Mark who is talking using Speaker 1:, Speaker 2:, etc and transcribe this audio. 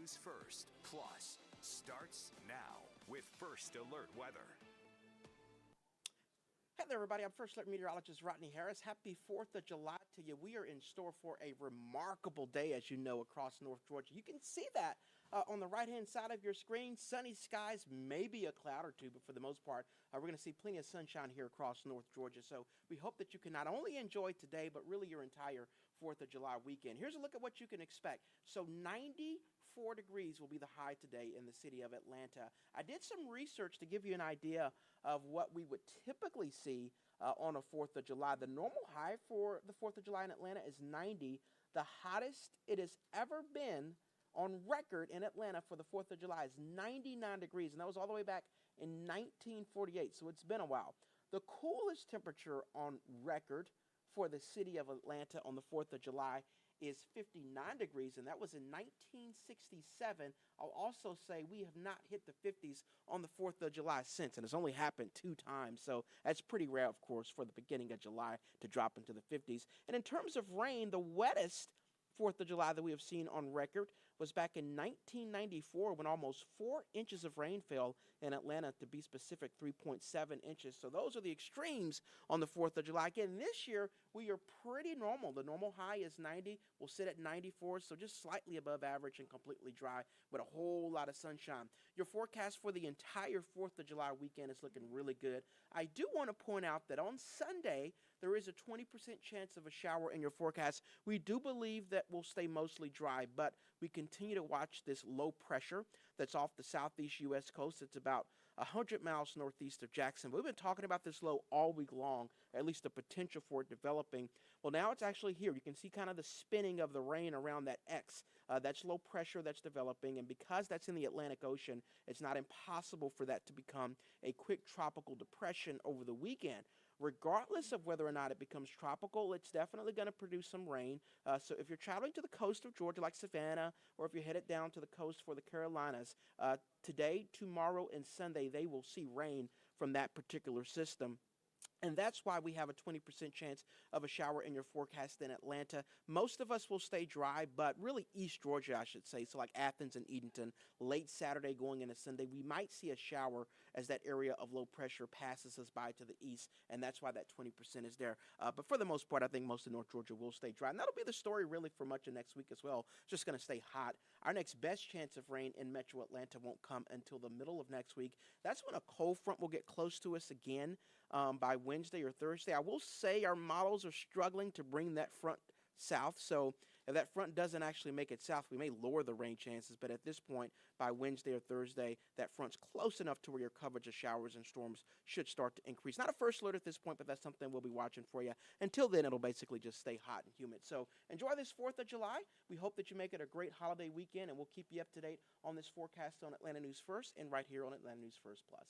Speaker 1: News First Plus starts now with First Alert Weather.
Speaker 2: Hey there, everybody. I'm First Alert Meteorologist Rodney Harris. Happy 4th of July to you. We are in store for a remarkable day, as you know, across North Georgia. You can see that on the right-hand side of your screen. Sunny skies, maybe a cloud or two, but for the most part, we're going to see plenty of sunshine here across North Georgia. So we hope that you can not only enjoy today, but really your entire 4th of July weekend. Here's a look at what you can expect. So 94 degrees will be the high today in the city of Atlanta. I did some research to give you an idea of what we would typically see on a 4th of July. The normal high for the 4th of July in Atlanta is 90. The hottest it has ever been on record in Atlanta for the 4th of July is 99 degrees, and that was all the way back in 1948, so it's been a while. The coolest temperature on record for the city of Atlanta on the 4th of July is 59 degrees, and that was in 1967. I'll also say we have not hit the 50s on the 4th of July since, and it's only happened 2 times, so that's pretty rare, of course, for the beginning of July to drop into the 50s. And in terms of rain, the wettest 4th of July that we have seen on record was back in 1994 when almost 4 inches of rain fell in Atlanta, to be specific, 3.7 inches. So those are the extremes on the 4th of July. Again, this year we are pretty normal. The normal high is 90. We'll sit at 94, so just slightly above average and completely dry with a whole lot of sunshine. Your forecast for the entire 4th of July weekend is looking really good. I do want to point out that on Sunday there is a 20% chance of a shower in your forecast. We do believe that will stay mostly dry, but we continue to watch this low pressure that's off the southeast U.S. coast. It's about 100 miles northeast of Jacksonville. We've been talking about this low all week long, at least the potential for it developing. Well, now it's actually here. You can see kind of the spinning of the rain around that X. That's low pressure that's developing, and because that's in the Atlantic Ocean, it's not impossible for that to become a quick tropical depression over the weekend. Regardless of whether or not it becomes tropical, it's definitely going to produce some rain. So if you're traveling to the coast of Georgia, like Savannah, or if you're headed down to the coast for the Carolinas, today, tomorrow, and Sunday, they will see rain from that particular system. And that's why we have a 20% chance of a shower in your forecast in Atlanta. Most of us will stay dry, but really East Georgia, I should say, so like Athens and Edenton, late Saturday going into Sunday, we might see a shower as that area of low pressure passes us by to the east, and that's why that 20% is there. But for the most part, I think most of North Georgia will stay dry. And that'll be the story really for much of next week as well. It's just going to stay hot. Our next best chance of rain in metro Atlanta won't come until the middle of next week. That's when a cold front will get close to us again by Wednesday or Thursday. I will say our models are struggling to bring that front south, so if that front doesn't actually make it south, we may lower the rain chances, but at this point, by Wednesday or Thursday, that front's close enough to where your coverage of showers and storms should start to increase. Not a first alert at this point, but that's something we'll be watching for you. Until then, it'll basically just stay hot and humid. So enjoy this 4th of July. We hope that you make it a great holiday weekend, and we'll keep you up to date on this forecast on Atlanta News First and right here on Atlanta News First Plus.